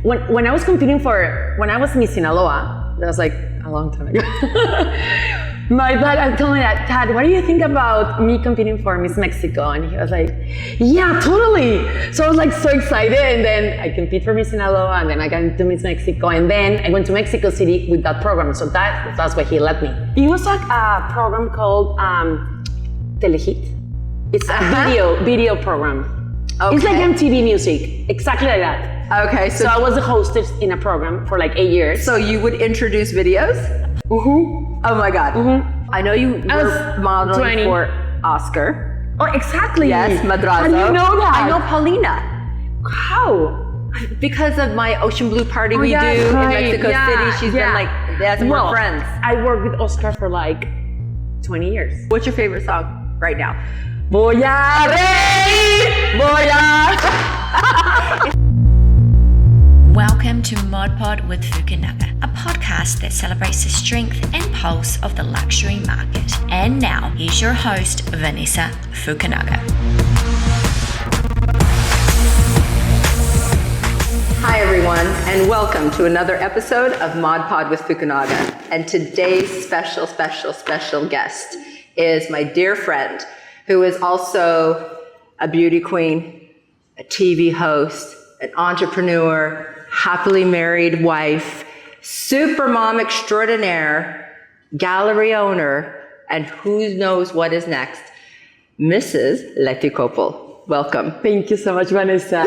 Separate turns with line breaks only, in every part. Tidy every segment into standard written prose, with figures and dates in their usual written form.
when I was when I was Miss Sinaloa, that was like a long time ago. My dad told me that, Dad, what do you think about me competing for Miss Mexico? And he was like, yeah, totally. So I was like so excited, and then I compete for Miss Sinaloa, and then I got into Miss Mexico, and then I went to Mexico City with that program. So that's why he let me. It was like a program called Telehit. It's a video program. Okay. It's like MTV Music, exactly like that.
Okay.
So I was the hostess in a program for like 8 years.
So you would introduce videos?
Mm-hmm.
Oh my God. Mm-hmm. I know you were modeling for Oscar.
Oh, exactly.
Yes, Madrazo.
How do you know that?
I know Paulina.
How?
Because of my Ocean Blue party we do in Mexico City. She's been like, we're friends.
I worked with Oscar for like 20 years.
What's your favorite song right now?
Voy a reír, voy a...
Welcome to Motherhood with Fukunaga, a podcast that celebrates the strength and pulse of the luxury market. And now, here's your host, Vanessa Fukunaga.
Hi everyone, and welcome to another episode of Mod Pod with Fukunaga. And today's special guest is my dear friend, who is also a beauty queen, a TV host, an entrepreneur, happily married wife, supermom extraordinaire, gallery owner, and who knows what is next, Mrs. Letty Coppel. Welcome.
Thank you so much, Vanessa.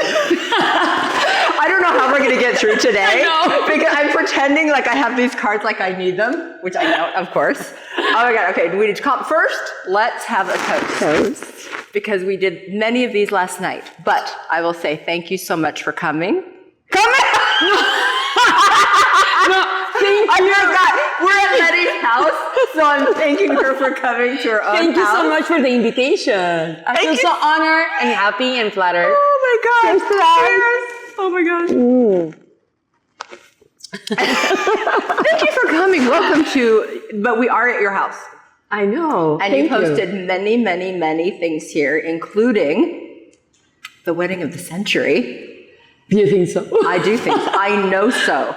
I don't know how we're going to get through today.
I know.
Because I'm pretending like I have these cards like I need them, which I don't, of course. Oh my God. Okay, do we need to come? First, let's have a toast. Because we did many of these last night. But I will say thank you so much for coming. Come in!
No, thank you.
We're at Letty's house, so I'm thanking her for coming to her own house.
Thank you so much for the invitation. I feel so honored and happy and flattered.
Oh my God.
Cheers.
Oh my God. Thank you for coming. Welcome but we are at your house.
I know.
And you posted many things here, including the wedding of the century.
Do you think so?
I do think so. I know so.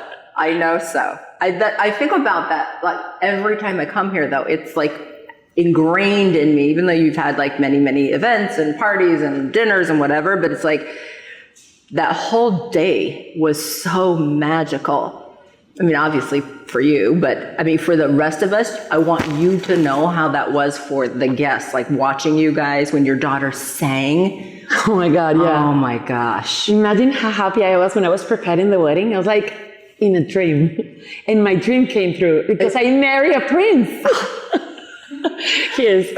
I think about that like every time I come here though. It's like ingrained in me, even though you've had like many events and parties and dinners and whatever, but it's like that whole day was so magical. I mean, obviously for you, but I mean, for the rest of us, I want you to know how that was for the guests, like watching you guys when your daughter sang.
Oh my God, yeah.
Oh my gosh.
Imagine how happy I was when I was preparing the wedding. I was like in a dream. And my dream came true because I married a prince. He is.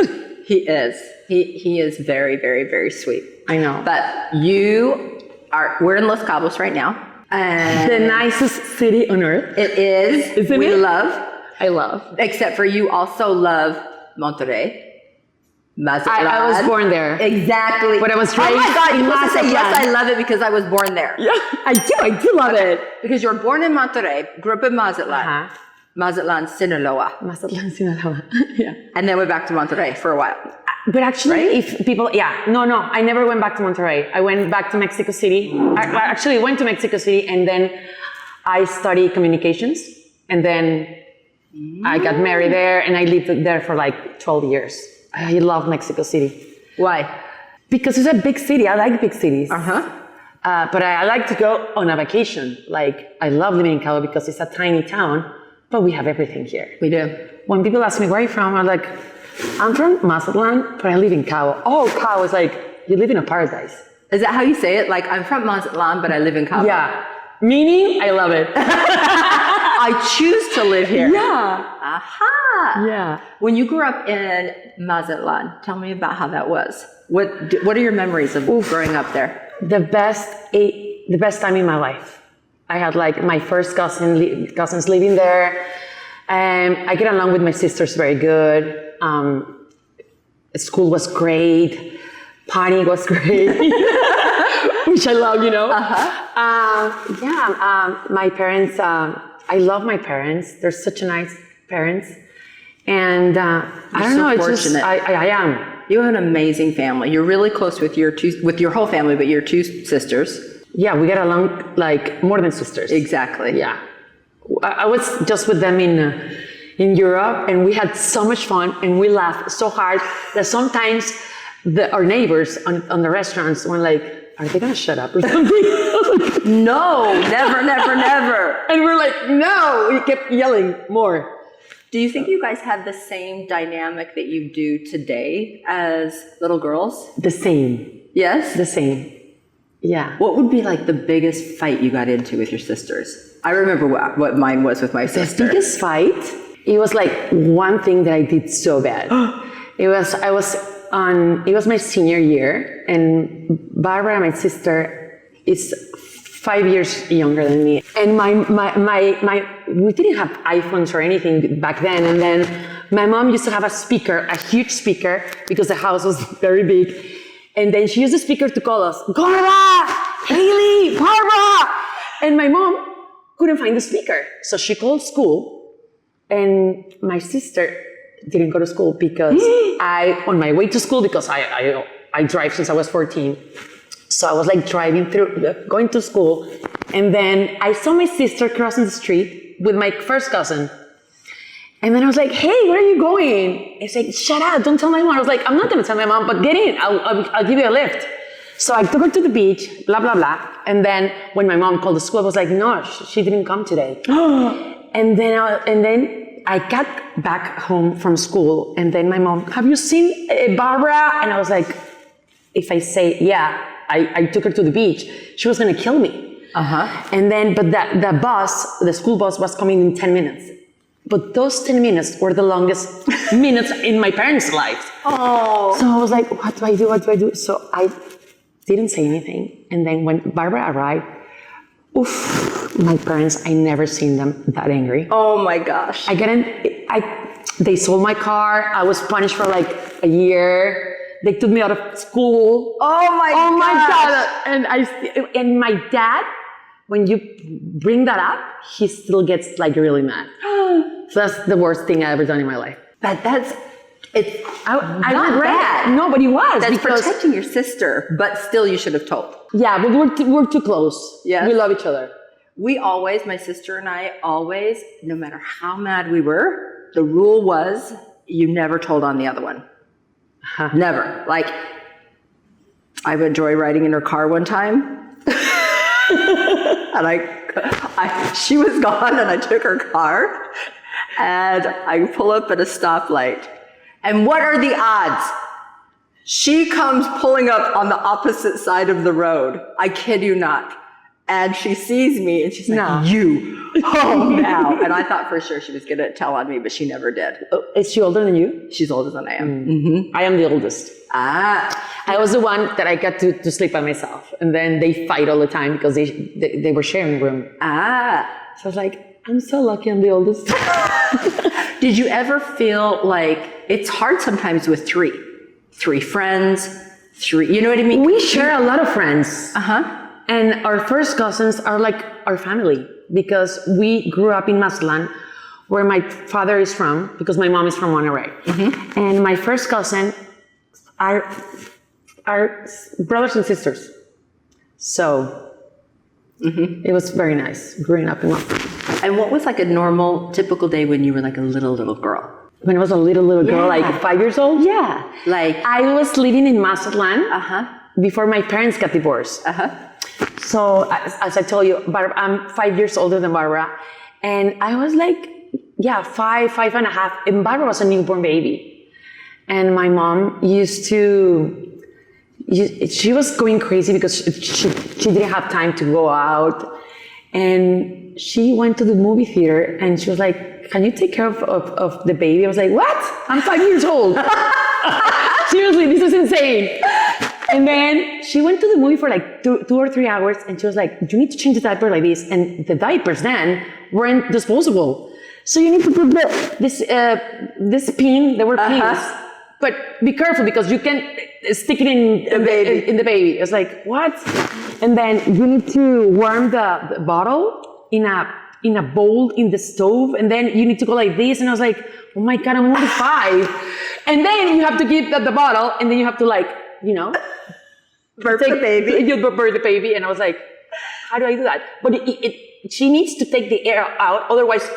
He is very sweet. I know.
But we're in Los Cabos right now.
The nicest city on earth.
It is.
Isn't it?
I love. Except for you also love Monterrey. Mazatlan.
I was born there.
Exactly.
But I was raised
in Mazatlan. You must say, yes, I love it because I was born there.
Yeah, I do love it.
Because you were born in Monterrey, grew up in Mazatlan. Mazatlan, Sinaloa.
Yeah.
And then went back to Monterrey for a while.
But actually, if people, I never went back to Monterrey. I went back to Mexico City. I actually went to Mexico City and then I studied communications. And then I got married there and I lived there for like 12 years. I love Mexico City.
Why?
Because it's a big city. I like big cities. But I like to go on a vacation. Like, I love living in Cabo because it's a tiny town, but we have everything here.
We do.
When people ask me, where are you from? I'm like, I'm from Mazatlan, but I live in Cabo. Oh, Cabo is like, you live in a paradise.
Is that how you say it? Like, I'm from Mazatlan, but I live in Cabo.
Yeah. Meaning, I love it.
I choose to live here.
Yeah.
Aha.
Yeah.
When you grew up in Mazatlan, tell me about how that was. What are your memories of growing up there?
The best time in my life. I had like my first cousins living there. I get along with my sisters very good. School was great. Partying was great. Which I love, you know. My parents, I love my parents. They're such nice parents. And I don't know, it's just, I am.
You have an amazing family. You're really close with your whole family, but your two sisters.
Yeah, we get along like more than sisters.
Exactly.
Yeah. I was just with them in Europe, and we had so much fun, and we laughed so hard that sometimes our neighbors on the restaurants were like, are they gonna shut up or something?
No, never, never, never.
And we're like, no, we kept yelling more.
Do you think you guys have the same dynamic that you do today as little girls?
The same.
Yes?
The same. Yeah.
What would be like the biggest fight you got into with your sisters? I remember what mine was with my sister.
The biggest fight, it was like one thing that I did so bad. It was my senior year, and Barbara, my sister, is 5 years younger than me. And we didn't have iPhones or anything back then. And then my mom used to have a huge speaker, because the house was very big. And then she used the speaker to call us, Barbara, Haley, Barbara. And my mom couldn't find the speaker. So she called school, and my sister didn't go to school because on my way to school, because I drive since I was 14. So I was like going to school, and then I saw my sister crossing the street with my first cousin. And then I was like, hey, where are you going? It's like, shut up, don't tell my mom. I was like, I'm not gonna tell my mom, but get in, I'll give you a lift. So I took her to the beach, blah, blah, blah. And then when my mom called the school, I was like, no, she didn't come today. And then I got back home from school, and then my mom, have you seen Barbara? And I was like, if I say, yeah, I took her to the beach, she was gonna kill me. And then, but the school bus was coming in 10 minutes. But those 10 minutes were the longest minutes in my parents' lives.
Oh.
So I was like, what do I do? What do I do? So I didn't say anything. And then when Barbara arrived, my parents, I never seen them that angry.
Oh my gosh.
They sold my car. I was punished for like a year. They took me out of school.
Oh my
God. And my dad, when you bring that up, he still gets like really mad. So that's the worst thing I ever done in my life.
I
not bad. No, but he was.
That's protecting your sister, but still you should have told.
Yeah, but we're too close.
Yeah.
We love each other.
My sister and I always, no matter how mad we were, the rule was you never told on the other one. Never. Like, I went joyriding in her car one time. And she was gone, and I took her car, and I pull up at a stoplight. And what are the odds? She comes pulling up on the opposite side of the road. I kid you not. And she sees me, and she's like, you. Oh, now. And I thought for sure she was going to tell on me, but she never did.
Oh, is she older than you?
She's older than I am.
Mm-hmm. I am the oldest. I was the one that I got to sleep by myself. And then they fight all the time because they were sharing a room. So I was like, I'm so lucky I'm the oldest.
Did you ever feel like it's hard sometimes with three friends, you know what I mean?
We share a lot of friends. And our first cousins are like our family, because we grew up in Mazatlan, where my father is from, because my mom is from Monterey. And my first cousin are brothers and sisters. So it was very nice growing up in Mazatlan.
And what was like a normal, typical day when you were like a little girl?
When I was a little girl, like 5 years old? Yeah.
Like
I was living in Mazatlan before my parents got divorced. So as I told you, I'm 5 years older than Barbara. And I was like, five and a half. And Barbara was a newborn baby. And my mom she was going crazy because she didn't have time to go out. And she went to the movie theater, and she was like, can you take care of the baby? I was like, what? I'm 5 years old. Seriously, this is insane. And then she went to the movie for like 2 or 3 hours, and she was like, you need to change the diaper like this. And the diapers then weren't disposable. So you need to put this pin, there were pins. But be careful, because you can stick it in the baby. It's like, what? And then you need to warm the bottle in a bowl in the stove, and then you need to go like this. And I was like, oh my God, I'm only 5. And then you have to give the bottle, and then you have to like, burp the baby. You birth the baby. And I was like, how do I do that? But she needs to take the air out, otherwise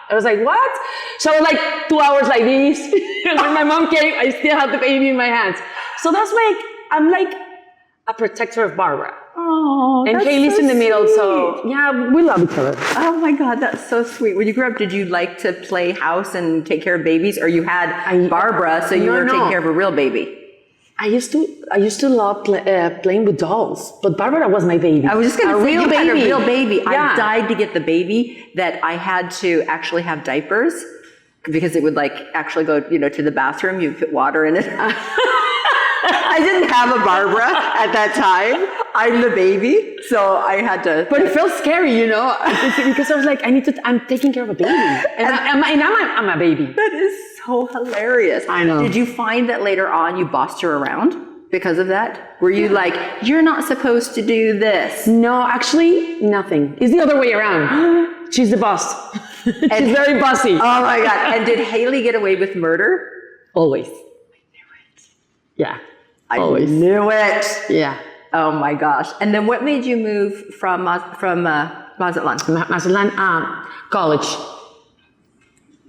I was like, what? So I was like 2 hours like this. And when my mom came, I still had the baby in my hands. So that's like, I'm like a protector of Barbara.
Oh,
and Haley's in the middle, so yeah, we love each other.
Oh my God, that's so sweet. When you grew up, did you like to play house and take care of babies, or you had Barbara, so you were taking care of a real baby?
I used to love playing with dolls, but Barbara was my baby.
I was just going to say, you had a real baby.
Yeah.
I died to get the baby that I had to actually have diapers because it would like actually go, to the bathroom. You put water in it. I didn't have a Barbara at that time. I'm the baby, so I had to.
But it felt scary, because I was like, I'm taking care of a baby, and I'm a baby.
That is so hilarious.
I know.
Did you find that later on you bossed her around because of that? Were you like, you're not supposed to do this?
No, actually, nothing. It's the other way around. She's the boss. She's very bossy.
Oh my God. And did Haley get away with murder?
Always. I knew it. Yeah.
I knew it.
Yeah.
Oh my gosh. And then what made you move from Mazatlan?
Mazatlan, college.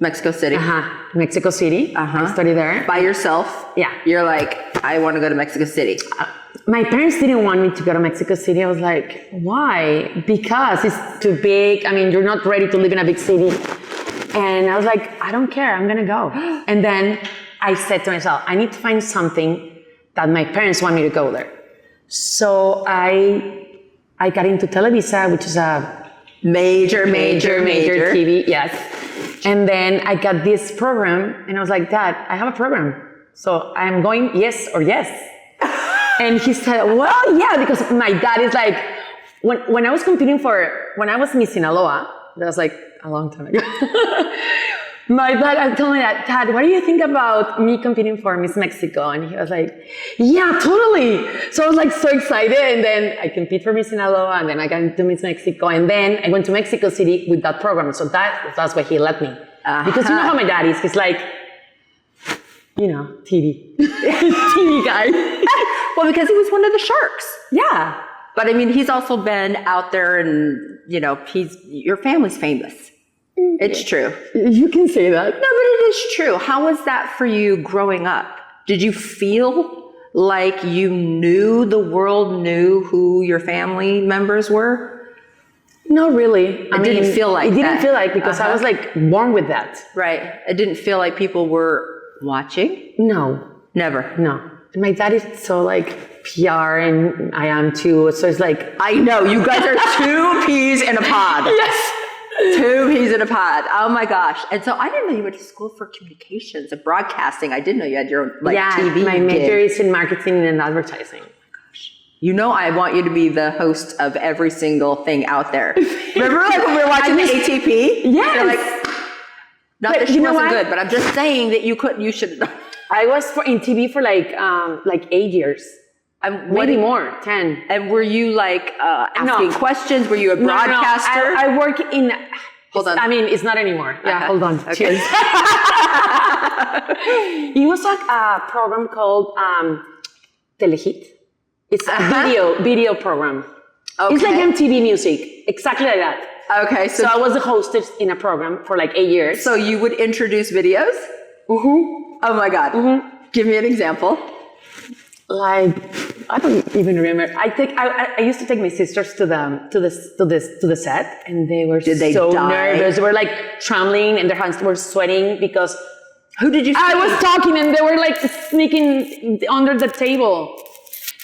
Mexico City.
Mexico City. I studied there.
By yourself?
Yeah.
You're like, I want to go to Mexico City.
My parents didn't want me to go to Mexico City. I was like, why? Because it's too big. I mean, you're not ready to live in a big city. And I was like, I don't care. I'm going to go. And then I said to myself, I need to find something that my parents want me to go there. So I got into Televisa, which is a major TV, yes. And then I got this program, and I was like, Dad, I have a program. So I'm going yes or yes. And he said, well, yeah, because my dad is like, when I was when I was Miss Sinaloa, that was like a long time ago. My dad told me that, Dad, what do you think about me competing for Miss Mexico? And he was like, yeah, totally. So I was like so excited. And then I compete for Miss Sinaloa, and then I got into Miss Mexico. And then I went to Mexico City with that program. So that's why he let me. Because you know how my dad is. He's like, TV. TV guy.
Well, because he was one of the sharks.
Yeah.
But I mean, he's also been out there and, your family's famous. It's true.
You can say that.
No, but it is true. How was that for you growing up? Did you feel like you knew the world knew who your family members were?
No, really.
It didn't feel like
because I was like born with that.
Right. It didn't feel like people were watching?
No.
Never?
No. And my dad is so like PR, and I am too. So it's like...
I know. You guys are two peas in a pod.
Yes.
2 peas in a pod. Oh my gosh. And so I didn't know you went to school for communications and broadcasting. I didn't know you had your own TV
my major is in marketing and advertising. Oh my
gosh. I want you to be the host of every single thing out there. Remember like when we were watching the ATP?
Yes.
You're like, not that she wasn't good, but I'm just saying that you should.
I was in TV for like 8 years. Maybe more, 10.
And were you like asking questions? Were you a broadcaster?
No. I work in...
Hold on.
I mean, it's not anymore. Yeah,
okay.
Hold on.
Okay.
Cheers. It was like a program called Telehit. It's a video program. Okay. It's like MTV Music. Exactly like that.
Okay.
So I was the hostess in a program for like 8 years.
So you would introduce videos?
Mm-hmm.
Oh my God. Mm-hmm. Give me an example.
Like, I don't even remember. I used to take my sisters to the set, and they were so nervous. They were like trembling, and their hands were sweating because...
Who did you see?
I was talking, and they were like sneaking under the table.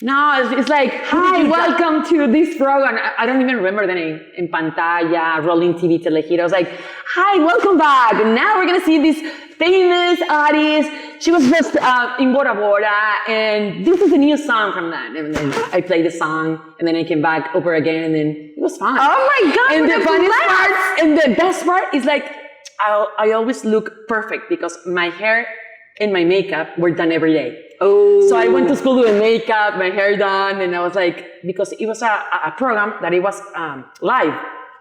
No, it's like, hi, welcome to this program. I don't even remember the name. En Pantalla, Rolling TV, Telehit. I was like, hi, welcome back. And now we're going to see this famous artist. She was just in Bora Bora, and this is a new song from that. And then I played the song, and then I came back over again, and then it was fun.
Oh my God!
And the funniest part, and the best part is like, I always look perfect because my hair and my makeup were done every day. Oh. So I went to school doing makeup, my hair done, and I was like, because it was a program that it was live.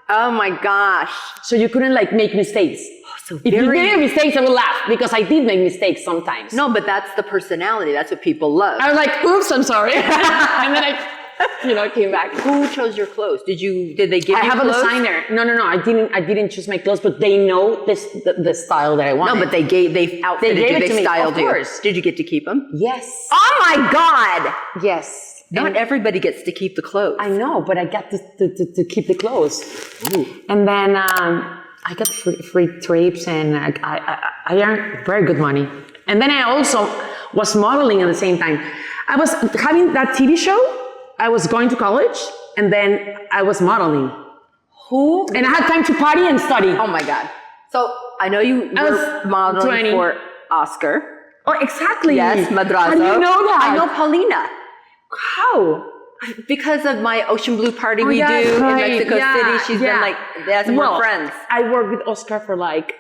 Oh my gosh.
So you couldn't like make mistakes. So if you made mistakes, I would laugh because I did make mistakes sometimes.
No, but that's the personality. That's what people love.
I was like, oops, I'm sorry. And then came back.
Who chose your clothes? Did they give you
I have
clothes?
a designer. No. I didn't choose my clothes, but they know the style that I want.
No, but they outfitted you. They styled you.
Of course.
Did you get to keep them?
Yes.
Oh my God!
Yes.
Not everybody gets to keep the clothes.
I know, but I got to keep the clothes. Ooh. And then I got free trips, and I earned very good money. And then I also was modeling at the same time. I was having that TV show. I was going to college, and then I was modeling. And I had time to party and study.
Oh my God. So I know you were modeling
20.
for Oscar.
Oh, exactly.
Yes, Madrazo.
How do you know that?
I know Paulina.
How?
Because of my Ocean Blue party we do in Mexico City. She's been like, we're friends.
I worked with Oscar for like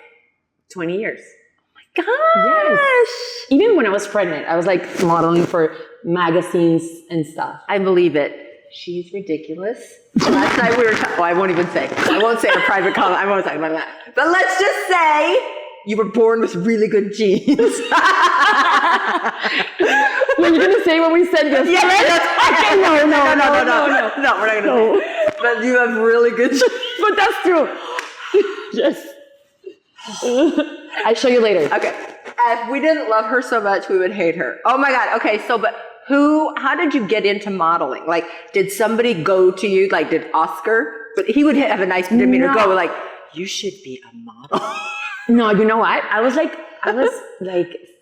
20 years.
Oh my gosh.
Yes. Even when I was pregnant, I was like modeling for magazines and stuff.
I believe it. She's ridiculous. Last night we were I won't even say. I won't say in a private comment. I won't talk about that. But let's just say you were born with really good genes.
Were you going to say what we said yesterday?
Yeah, no, we're not going to say. But you have really good genes.
But that's true. Yes. I'll show you later.
Okay. If we didn't love her so much, we would hate her. Oh my God. Okay. So, but how did you get into modeling? Like, did somebody go to you? Like, did Oscar? But he would have a nice demeanor. Go like, you should be a model.
No, you know what? I was like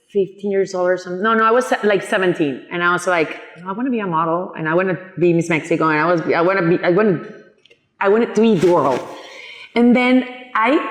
15 years old or something. No, I was like 17, and I was like, I want to be a model, and I want to be Miss Mexico, and I wanted to be the world. And then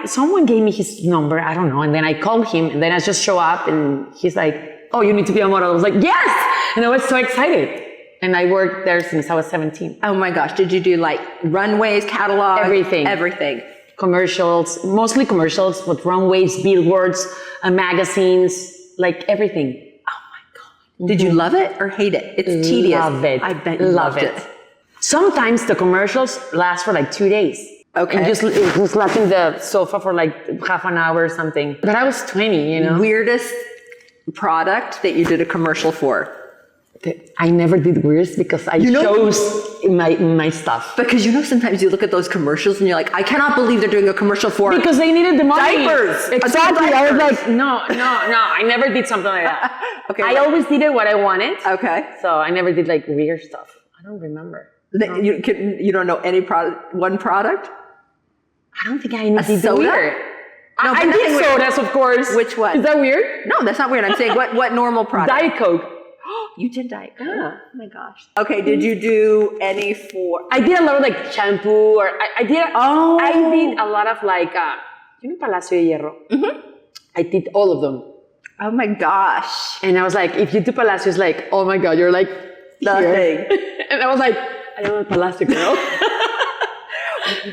someone gave me his number, I don't know, and then I called him, and then I just show up, and he's like, oh, you need to be a model. I was like, yes! And I was so excited. And I worked there since I was 17.
Oh my gosh. Did you do like runways, catalogs? Everything.
Commercials, mostly commercials, but runways, billboards, magazines, like everything.
Oh my God. Did you love it or hate it? It's tedious.
Love it.
I bet you loved it.
Sometimes the commercials last for like 2 days.
Okay.
And just slept in the sofa for like half an hour or something. But I was 20,
Weirdest product that you did a commercial for?
I never did weirdest because I chose my stuff.
Because sometimes you look at those commercials and you're like, I cannot believe they're doing a commercial for
because they needed the money.
Diapers.
Exactly. I was like, no. I never did something like that.
Okay.
I always did it what I wanted.
Okay.
So I never did like weird stuff. I don't remember.
You don't know any product? One product?
I don't think I did
soda?
Weird.
No,
I did sodas, of course.
Which one?
Is that weird?
No, that's not weird. I'm saying what normal product?
Diet Coke.
You did Diet Coke?
Yeah.
Oh my gosh. Okay, did you do any for...
I did a lot of like shampoo or I did a lot of like, Palacio de Hierro? Mm-hmm. I did all of them.
Oh my gosh.
And I was like, if you do Palacio, it's like, oh my God, you're like
nothing.
And I was like, I am a Palacio girl.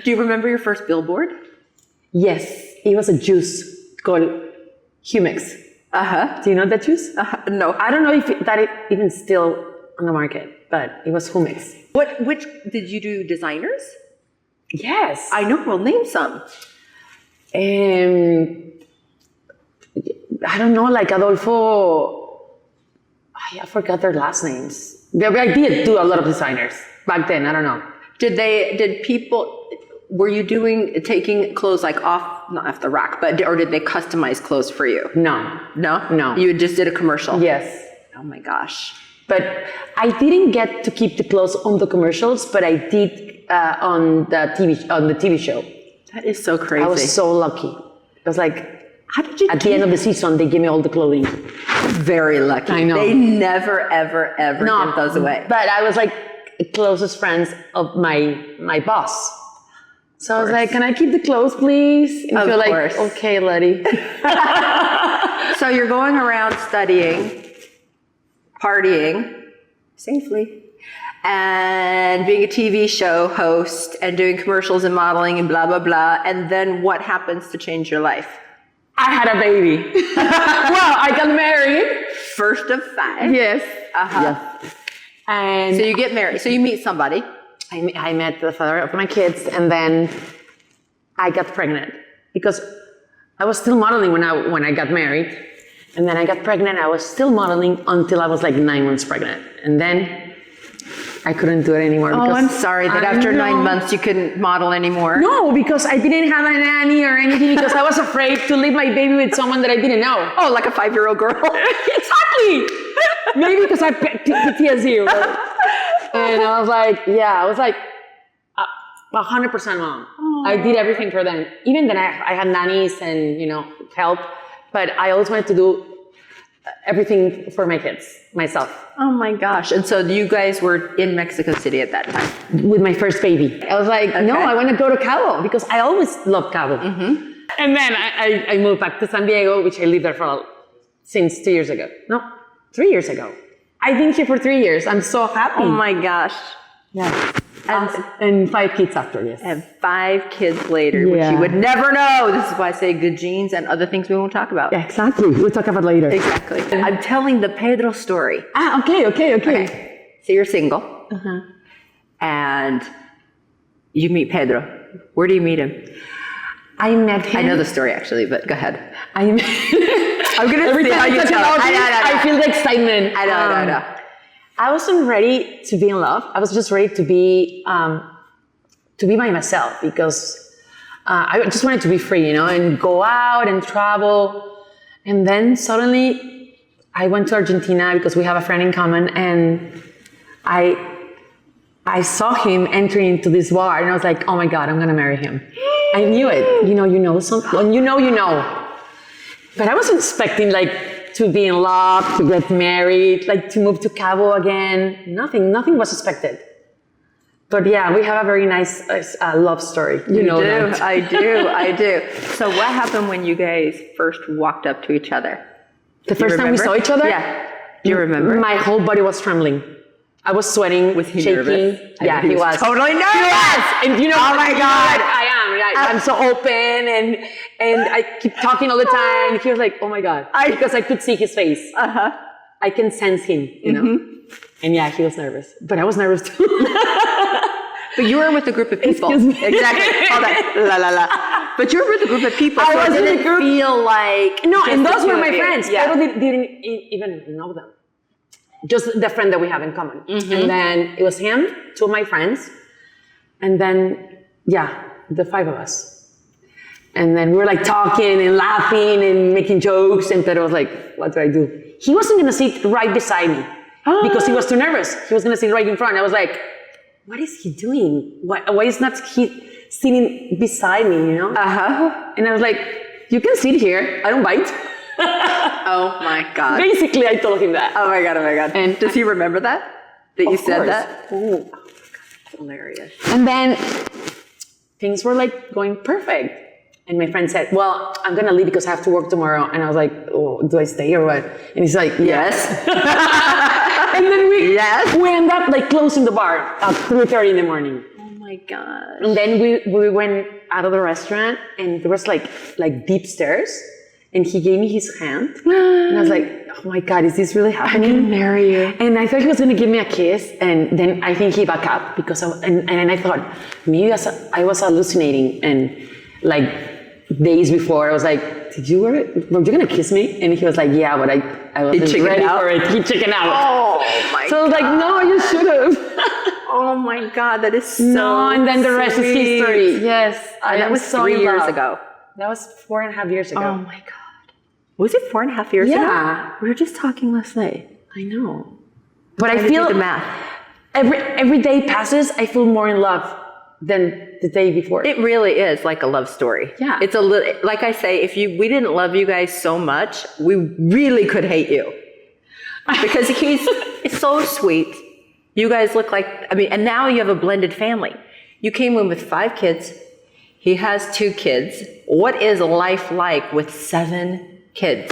Do you remember your first billboard?
Yes. It was a juice called Humex.
Uh-huh.
Do you know that juice?
No.
I don't know if that is even still on the market, but it was Humex.
Which did you do designers?
Yes.
I know. Well, name some.
I don't know, like Adolfo. I forgot their last names. I did do a lot of designers back then. I don't know.
Were you taking clothes like not off the rack, or did they customize clothes for you?
No.
No? You just did a commercial?
Yes.
Oh my gosh.
But I didn't get to keep the clothes on the commercials, but I did on the TV show.
That is so crazy.
I was so lucky. It was like,
how did you
at the end of the season, they gave me all the clothing.
Very lucky.
I know.
They never, ever, ever give those away.
But I was like closest friends of my boss. So I was like, can I keep the clothes, please? And
of course.
Like, okay, Letty.
So you're going around studying, partying safely, and being a TV show host and doing commercials and modeling and blah, blah, blah. And then what happens to change your life?
I had a baby. Well, I got married.
First of 5.
Yes.
Uh-huh.
Yes. And
so you get married. So you meet somebody.
I met the father of my kids, and then I got pregnant because I was still modeling when I got married, and then I got pregnant. I was still modeling until I was like 9 months pregnant, and then I couldn't do it anymore.
Oh, I'm sorry that after 9 months you couldn't model anymore.
No, because I didn't have a nanny or anything because I was afraid to leave my baby with someone that I didn't know.
Oh, like a 5-year-old girl.
Exactly. Maybe because I PTSD. Right? And I was like, 100% mom. Aww. I did everything for them. Even then I had nannies and, help, but I always wanted to do everything for my kids, myself.
Oh my gosh. And so you guys were in Mexico City at that time?
With my first baby. I was like, no, I want to go to Cabo because I always loved Cabo. Mm-hmm. And then I moved back to San Diego, which I lived there since 2 years ago. No, 3 years ago. I've been here for 3 years. I'm so happy.
Oh my gosh.
Yeah. And 5 kids after, yes.
And 5 kids later, which you would never know. This is why I say good genes and other things we won't talk about.
Yeah, exactly. We'll talk about later.
Exactly. I'm telling the Pedro story.
Okay.
So you're single. Uh-huh. And you meet Pedro. Where do you meet him?
I met him.
I know the story actually, but go ahead.
I'm going to
see how you tell it.
I feel the excitement.
I know.
I wasn't ready to be in love. I was just ready to be by myself because I just wanted to be free, and go out and travel. And then suddenly I went to Argentina because we have a friend in common, and I saw him entering into this bar, and I was like, oh my God, I'm going to marry him. I knew it. You know something. You know. But I wasn't expecting to be in love, to get married, to move to Cabo again. Nothing was expected. But yeah, we have a very nice love story. You know that.
I do. So what happened when you guys first walked up to each other?
The first time we saw each other?
Yeah. Do you remember?
My whole body was trembling. I was sweating, shaking.
Nervous?
Yeah, he was.
Totally nervous.
He was. And
oh my God.
I am. I'm so open and I keep talking all the time. He was like, oh my God. Because I could see his face. Uh-huh. I can sense him, Mm-hmm. And yeah, he was nervous. But I was nervous too.
But you were with a group of people.
Excuse me.
Exactly. Hold on. But you were with a group of people.
I was
in
a group.
Feel like...
No, and those were my friends.
Yeah.
I didn't even know them. Just the friend that we have in common. Mm-hmm. And then it was him, 2 of my friends. And then, the 5 of us. And then we were talking and laughing and making jokes. And Pedro was like, what do I do? He wasn't going to sit right beside me because he was too nervous. He was going to sit right in front. I was like, what is he doing? Why is not he sitting beside me, Uh-huh. And I was like, you can sit here. I don't bite.
Oh my God.
Basically, I told him that.
Oh my God. And does he remember that you said that?
Oh my God,
that's hilarious.
And then things were going perfect. And my friend said, well, I'm going to leave because I have to work tomorrow. And I was like, oh, do I stay or what? And he's like, yes. And then we end up closing the bar at 3:30 in the morning.
Oh my God.
And then we went out of the restaurant and there was deep stairs. And he gave me his hand. And I was like, oh my God, is this really happening?
I'm going to marry you.
And I thought he was going to give me a kiss. And then I think he backed up because and I thought maybe I was hallucinating. And days before, I was like, were you going to kiss me? And he was like, yeah, but I wasn't ready for it. He chickened out.
Oh my God.
So I was like, no, you should have.
Oh my God, that is so
No, and then the rest is history. Yes.
And that was 3 years ago.
That was 4.5 years ago.
Oh my God. Was it 4.5 years ago?
Yeah.
We were just talking last night.
I know. But I feel
the math.
Every day passes, I feel more in love than the day before.
It really is like a love story.
Yeah.
It's a little, like I say, we didn't love you guys so much, we really could hate you. Because he's so sweet. You guys look and now you have a blended family. You came in with 5 kids. He has 2 kids. What is life like with 7 kids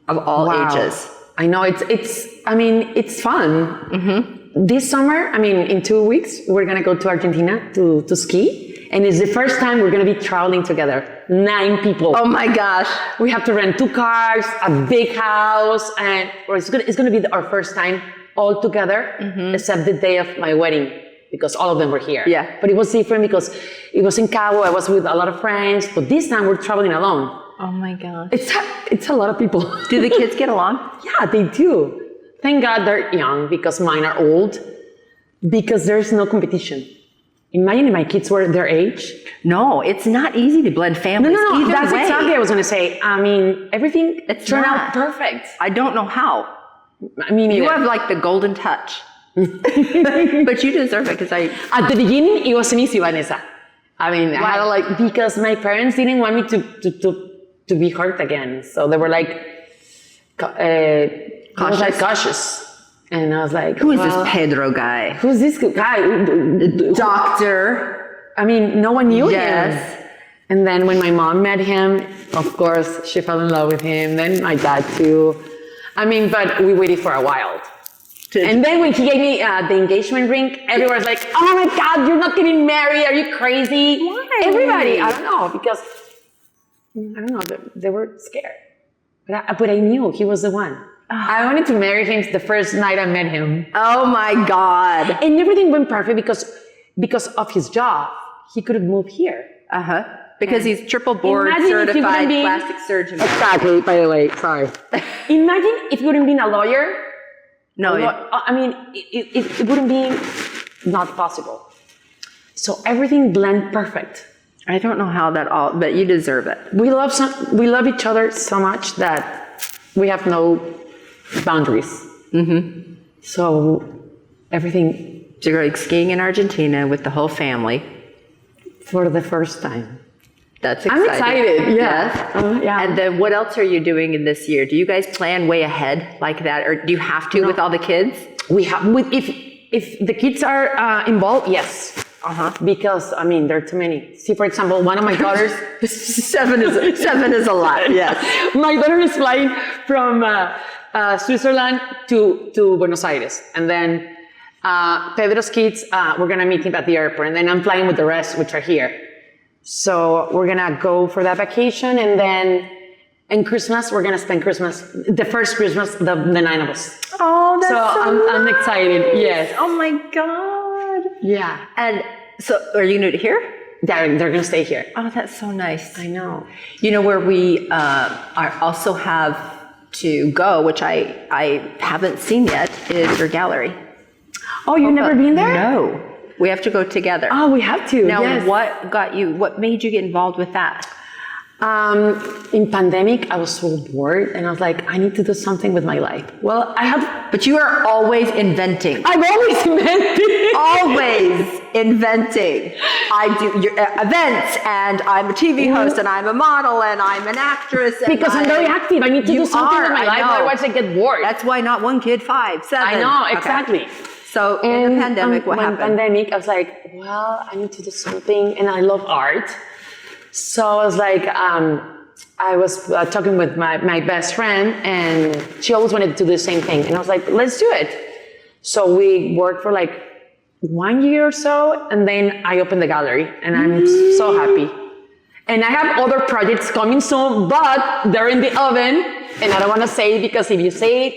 of all ages?
I know it's fun. Mm-hmm. This summer, in 2 weeks, we're going to go to Argentina to ski. And it's the first time we're going to be traveling together. 9 people.
Oh my gosh.
We have to rent 2 cars, a big house. And it's going to be our first time all together, except the day of my wedding, because all of them were here.
Yeah.
But it was different because it was in Cabo. I was with a lot of friends. But this time we're traveling alone.
Oh my God.
It's a lot of people.
Do the kids get along?
Yeah, they do. Thank God they're young because mine are old. Because there's no competition. Imagine if my kids were their age.
No, it's not easy to blend families.
No.
Either
That's
way.
exactly what I was going to say. I mean, everything turned
not.
out perfect.
I don't know how.
I mean,
You have like the golden touch. But you deserve it because
At the beginning, it wasn't easy, Vanessa. I mean, I had like, because my parents didn't want me to be hurt again. So they were like, cautious. And I was like,
who is this Pedro guy?
Who's this guy?
Doctor.
I mean, no one knew
Yes.
him. And then when my mom met him, of course, she fell in love with him. Then my dad too. I mean, but we waited for a while. And then when he gave me the engagement ring, everyone was like, oh my God, you're not getting married. Are you crazy?
Why?
Everybody, I don't know, because, I don't know, they were scared. But I knew he was the one. I wanted to marry him the first night I met him.
Oh my God.
And everything went perfect because of his job. He couldn't move here.
Because he's triple board certified plastic surgeon.
Exactly, by the way, sorry. Imagine if you wouldn't been a lawyer.
No.
I mean, it wouldn't be not possible. So everything blended perfect.
I don't know how that all, but you deserve it.
We love each other so much that we have no boundaries. Mm-hmm. So everything.
So you're like skiing in Argentina with the whole family.
For the first time.
That's exciting.
I'm excited.
Yes.
Yeah.
And then what else are you doing in this year? Do you guys plan way ahead like that? Or do you have to with all the kids?
We have, if the kids are involved, yes. Because, I mean, there are too many. See, for example, one of my daughters,
seven is a lot, yes.
My daughter is flying from Switzerland to Buenos Aires. And then Pedro's kids, we're going to meet him at the airport. And then I'm flying with the rest, which are here. So we're going to go for that vacation. And then in Christmas, we're going to spend Christmas, the first Christmas, the 9 of us.
Oh, that's so
I'm excited. Yes.
Oh my God.
Yeah.
And so are you new to here?
They're going to stay here.
Oh, that's so nice.
I know.
You know, where we also have to go, which I haven't seen yet, is your gallery.
Oh, you've never been there?
No. We have to go together.
Oh, we have to.
Now,
yes.
what made you get involved with that?
In pandemic, I was so bored and I was like, I need to do something with my life. Well,
But you are always inventing.
I've always invented.
Always inventing. I do your events and I'm a TV host and I'm a model and I'm an actress.
Because I'm very active. I need to do something with my life, otherwise I get bored.
That's why not one kid, 5, 7.
I know, exactly.
Okay. So in the pandemic, what happened?
In the pandemic, I was like, well, I need to do something, and I love art. So I was like, I was talking with my best friend, and she always wanted to do the same thing. And I was like, let's do it. So we worked for like 1 year or so, and then I opened the gallery, and I'm so happy. And I have other projects coming soon, but they're in the oven, and I don't want to say it because if you say it,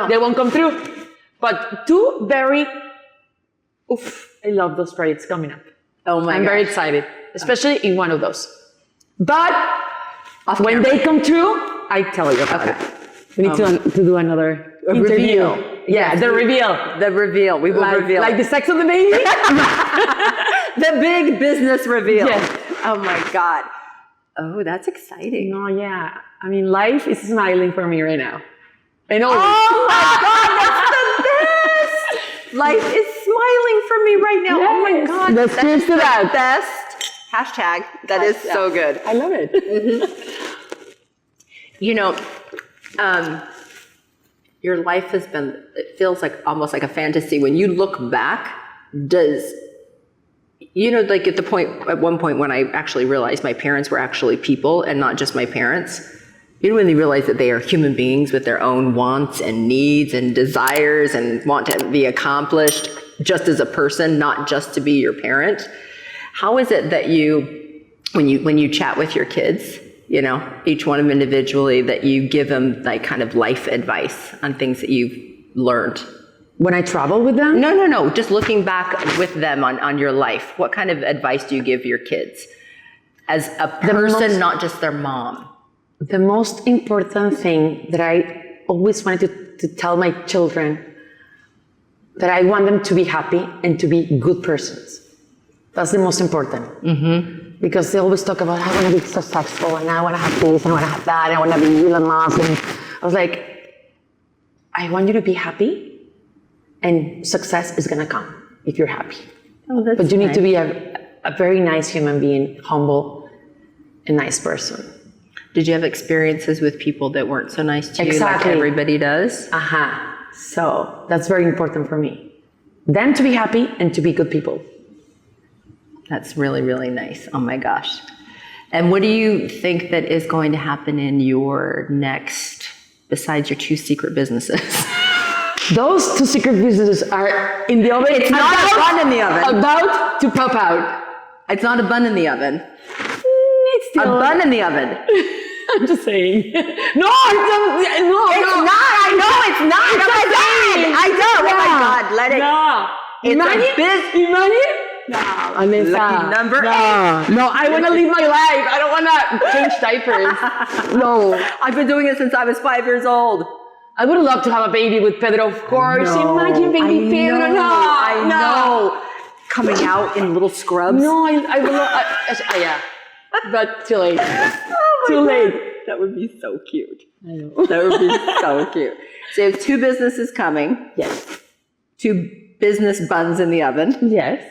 they won't come through. But two very, I love those projects coming up.
Oh my
I'm very excited, especially in one of those. But when they come true, I tell you about it. We need to do another interview.
Reveal.
Yeah, the reveal.
The reveal. We will reveal.
Like the sex of the baby?
The big business reveal.
Yes.
Oh my God. Oh, that's exciting.
No, yeah. I mean, life is smiling for me right now. And
oh my God, that's the best. Life is smiling for me right now.
Yes.
Oh my God.
Let's cheers to that.
Best hashtag. That is so good.
I love it.
You know, your life has been, it feels like almost like a fantasy. When you look back, like at one point when I actually realized my parents were actually people and not just my parents, you don't really realize that they are human beings with their own wants and needs and desires and want to be accomplished just as a person, not just to be your parent. How is it that when you chat with your kids, each one of them individually, that you give them like kind of life advice on things that you've learned?
When I travel with them?
No. Just looking back with them on your life, what kind of advice do you give your kids as a person, not just their mom?
The most important thing that I always wanted to tell my children, that I want them to be happy and to be good persons. That's the most important. Mm-hmm. Because they always talk about, I want to be successful, and I want to have this, and I want to have that, and I want to be Elon Musk. And I was like, I want you to be happy, and success is going to come if you're happy.
Oh, that's
but you need
nice.
to be a very nice human being, humble, a nice person.
Did you have experiences with people that weren't so nice to you
Exactly.
like everybody does?
So that's very important for me. Them to be happy and to be good people.
That's really, really nice. Oh my gosh. And what do you think that is going to happen in your next, besides your 2 secret businesses?
Those 2 secret businesses are in the oven.
It's not a bun in the oven.
About to pop out.
It's not a bun in the oven.
It's
A
still
bun in the oven.
I'm just saying. No,
It's not. I know it's not. Oh my God. I know. Oh my God. Let it.
No.
It's
Imagine. No,
Lucky number 8.
No, I want to live my life. I don't want to change diapers. No.
I've been doing it since I was 5 years old.
I would love to have a baby with Pedro, of course. Imagine baby Pedro.
I know. Coming out in little scrubs.
No, I would love. Yeah. But too late. Too late.
That would be so cute.
I know.
That would be so cute. So you have 2 businesses coming.
Yes.
2 business buns in the oven.
Yes.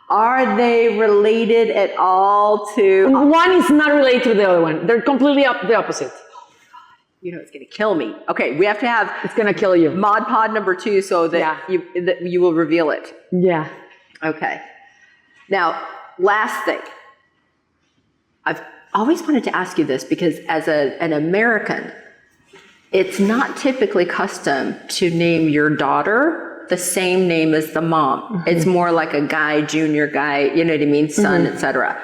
Are they related at all to...
One is not related to the other one. They're completely the opposite.
You know, it's going to kill me. Okay, we have to have
It's gonna kill you.
Mod Pod number 2 so that, you will reveal it.
Yeah.
Okay. Now, last thing. I've always wanted to ask you this because as an American, it's not typically custom to name your daughter the same name as the mom. Mm-hmm. It's more like a guy, junior guy, you know what I mean, son, etc.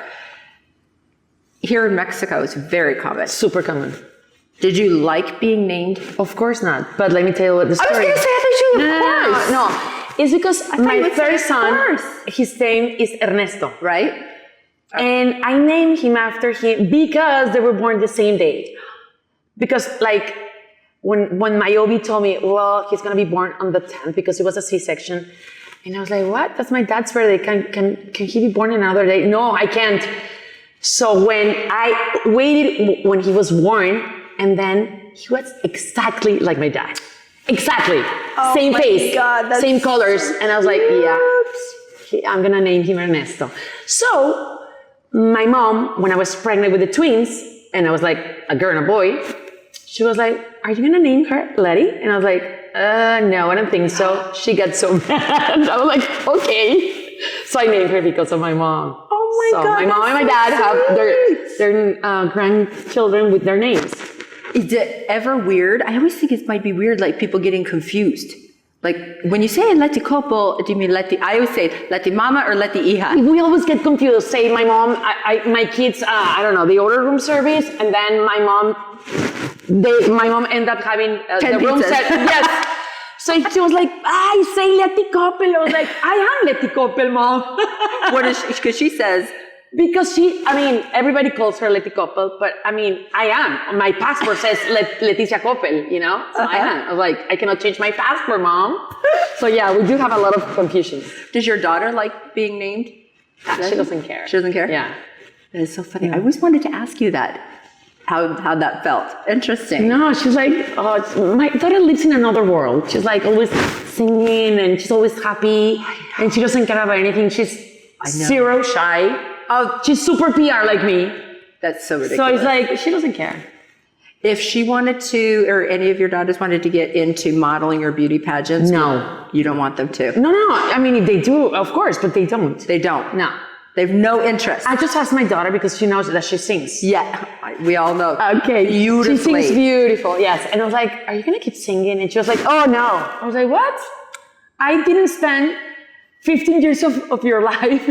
Here in Mexico, it's very common.
Super common.
Did you like being named?
Of course not. But let me tell you what the story.
I was going to say, I thought you were, of course.
No. It's because my first son, his name is Ernesto.
Right?
And I named him after him because they were born the same day. Because like when my OB told me, well, he's gonna be born on the 10th because it was a C-section. And I was like, what? That's my dad's birthday. Can he be born another day? No, I can't. So when I waited when he was born, and then he was exactly like my dad. Exactly.
Oh
same
my
face,
God, that's
same colors. And I was like, yeah, I'm gonna name him Ernesto. So my mom, when I was pregnant with the twins, and I was like a girl and a boy, she was like, are you gonna name her Letty? And I was like, no, I don't think so. She got so mad. I was like, okay. So I named her because of my mom.
Oh my God.
My mom and my dad have their grandchildren with their names.
Is it ever weird? I always think it might be weird, like people getting confused. Like when you say Letty Coppel, do you mean Letty? I always say Letty Mama or Letty Hija.
We always get confused. Say my mom, my kids, I don't know, they order room service, and then my mom ended up having the room set. Yes. So she was like, I say Letty Coppel. I was like, I am Letty Coppel, mom.
What is she? Because she says.
Because everybody calls her Letty Coppel, but I am. My passport says Leticia Coppel, you know? So I am. I was like, I cannot change my passport, mom. So yeah, we do have a lot of confusion.
Does your daughter like being named?
She doesn't care.
She doesn't care?
Yeah.
That is so funny. Yeah. I always wanted to ask you that. How that felt. Interesting.
No, she's like, my daughter lives in another world. She's like always singing and she's always happy and she doesn't care about anything. She's zero shy. Oh, she's super PR like me.
That's so ridiculous.
So it's like, she doesn't care.
If she wanted to, or any of your daughters wanted to get into modeling or beauty pageants,
no.
You don't want them to?
No. I mean, if they do, of course, but they don't.
They don't?
No.
They have no interest.
I just asked my daughter because she knows that she sings.
Yeah, we all know.
Okay,
beautifully.
She sings beautiful, yes. And I was like, are you going to keep singing? And she was like, oh, no. I was like, what? I didn't spend 15 years of your life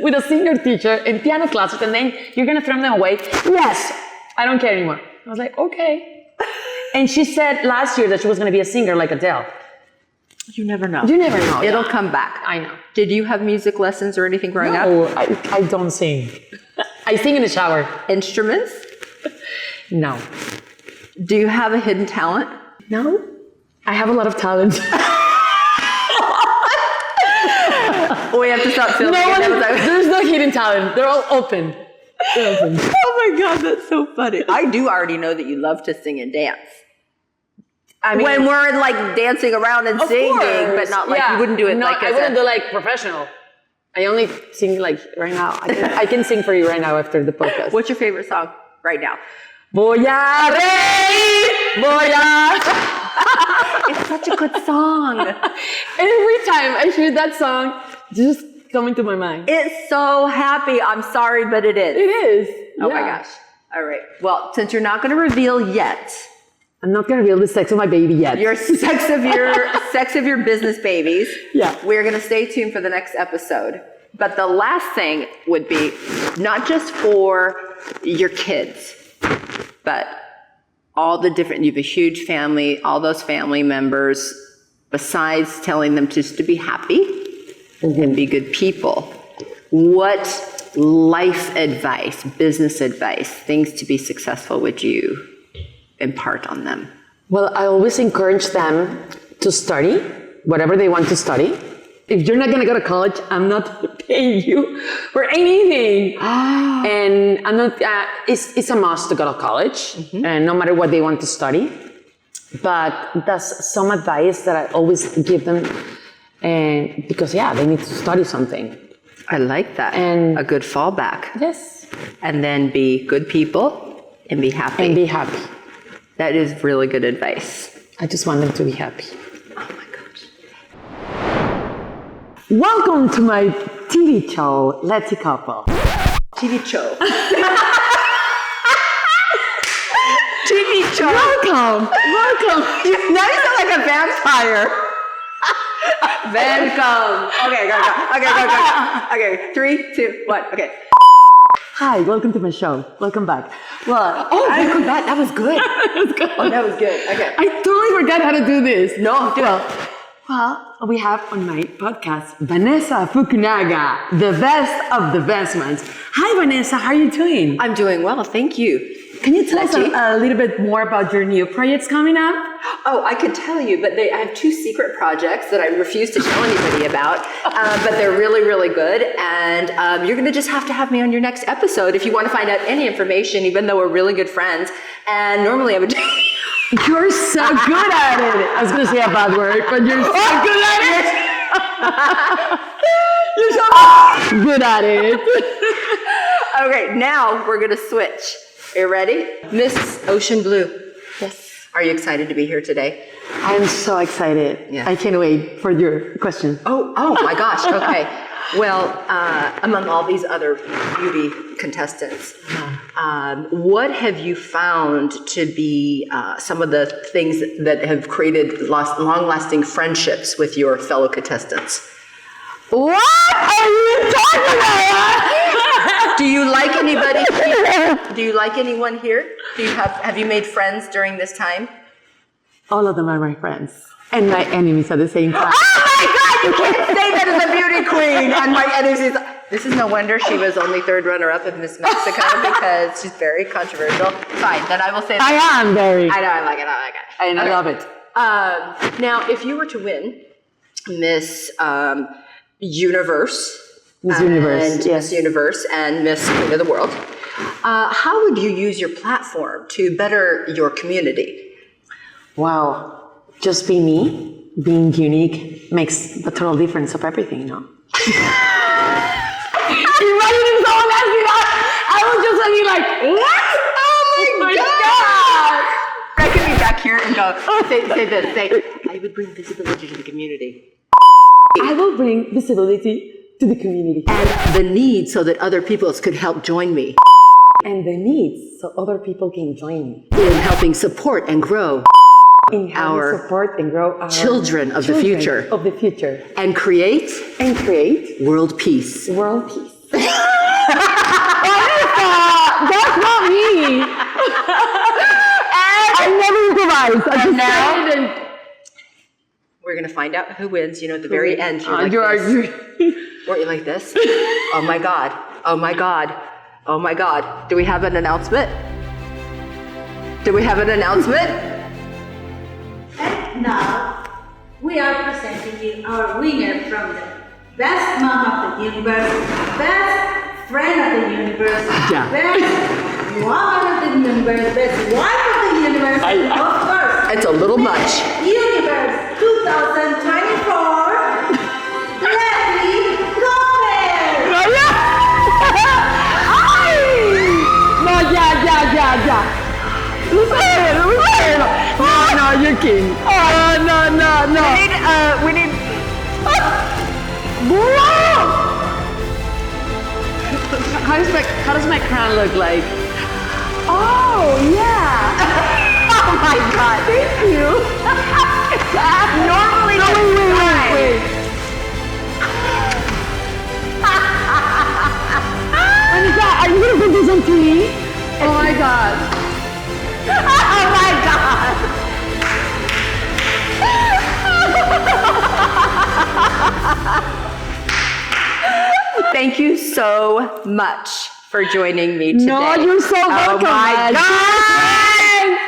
with a singer teacher in piano classes, and then you're going to throw them away? Yes, I don't care anymore. I was like, okay. And she said last year that she was going to be a singer like Adele.
You never know.
You never know.
It'll come back.
I know.
Did you have music lessons or anything growing up?
No, I don't sing. I sing in the shower.
Instruments?
No.
Do you have a hidden talent?
No. I have a lot of talent.
We have to stop filming.
There's no hidden talent. They're all open.
Oh my God, that's so funny. I do already know that you love to sing and dance. I mean, when we're like dancing around and singing, but not like you wouldn't do it like
I wouldn't do like professional. I only sing like right now. I can sing for you right now after the podcast.
What's your favorite song right now?
Voy a reír, voy a...
It's such a good song.
Every time I hear that song, just come into my mind.
It's so happy. I'm sorry, but it is.
It is.
Oh my gosh. All right. Well, since you're not going to reveal yet,
I'm not going to reveal the sex of my baby yet.
Your sex of your business babies.
Yeah.
We're going to stay tuned for the next episode. But the last thing would be not just for your kids, but all the different, you have a huge family, all those family members, besides telling them just to be happy and be good people. What life advice, business advice, things to be successful would you impart on them?
Well, I always encourage them to study, whatever they want to study. If you're not going to go to college, I'm not paying you for anything. And I'm not, it's a must to go to college, and no matter what they want to study. But that's some advice that I always give them, and because, they need to study something.
I like that.
And
a good fallback.
Yes.
And then be good people and be happy.
And be happy.
That is really good advice.
I just want them to be happy.
Oh my gosh.
Welcome to my TV show, Letty Coppel.
TV show. TV show.
Welcome.
Now you sound like a vampire. Welcome. Okay, go. Okay, 3, 2, 1. Okay.
Hi, welcome to my show. Welcome back. Well,
welcome back. That was good. That was good. Okay.
I totally forgot how to do this.
No, do it.
Well, we have on my podcast Vanessa Fukunaga, the best of the best ones. Hi, Vanessa. How are you doing?
I'm doing well. Thank you.
Can you tell us a little bit more about your new projects coming up?
Oh, I could tell you, but I have 2 secret projects that I refuse to tell anybody about, but they're really, really good. And you're going to just have to have me on your next episode if you want to find out any information, even though we're really good friends. And normally I would...
You're so good at it. I was going to say a bad word, but you're so good at it. You're so good at it.
Okay, now we're going to switch. Are you ready? Miss Ocean Blue.
Yes.
Are you excited to be here today?
I'm so excited.
Yeah.
I can't wait for your question.
Oh my gosh. Okay. Well, among all these other beauty contestants, what have you found to be some of the things that have created long-lasting friendships with your fellow contestants?
What are you talking about?
Do you like anybody here? Do you like anyone here? Have you made friends during this time?
All of them are my friends. And my enemies at the same time.
Oh my God, you can't say that as a beauty queen. And my enemies. This is no wonder she was only 3rd runner-up of Miss Mexico because she's very controversial. Fine, then I will say that.
I am very.
I know, I like it.
And I love it.
Now, if you were to win Miss Universe,
Miss Universe,
Miss Universe and Miss Queen of the World, how would you use your platform to better your community?
Wow. Just be me, being unique makes the total difference of everything, you know? Imagine if someone asked me that, I would just be like, what?
Oh my God! I could be back here and go, say this, I would bring visibility to the community.
I will bring visibility to the community.
And the need so that other people could help join me.
And the needs so other people can join me.
In helping support and grow
in our support and grow our
children of the future. And create world peace.
World peace. That's not me. I never improvised.
And now we're gonna find out who wins. You know, at the very end, weren't you like this? Oh my God! Oh my God! Oh my God! Do we have an announcement?
And now, we are presenting you our winner from the best mom of the universe, best friend of the universe,
Yeah.
best woman of the universe, best wife of the universe, and of course,
It's a little much.
Miss Universe 2024, Letty Coppel.
No, ya. Lucero. No, you're kidding. Oh, no.
We need.
How does my crown look like? Oh, yeah.
Oh my God!
Thank you.
Normally,
Wait. Vanessa, are you gonna put this on TV? Oh my God.
Oh my God! Thank you so much for joining me today.
No, you're so welcome.
Oh my
man.
God!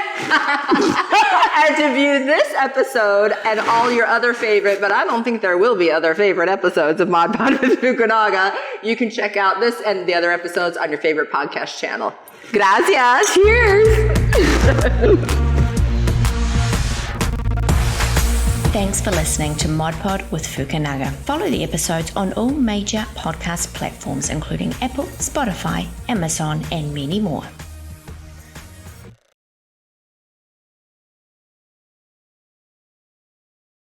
And to view this episode and all your other favorite, but I don't think there will be other favorite episodes of Mod Pod with Fukunaga, you can check out this and the other episodes on your favorite podcast channel. Gracias.
Cheers.
Thanks for listening to Mod Pod with Fukunaga. Follow the episodes on all major podcast platforms, including Apple, Spotify, Amazon, and many more.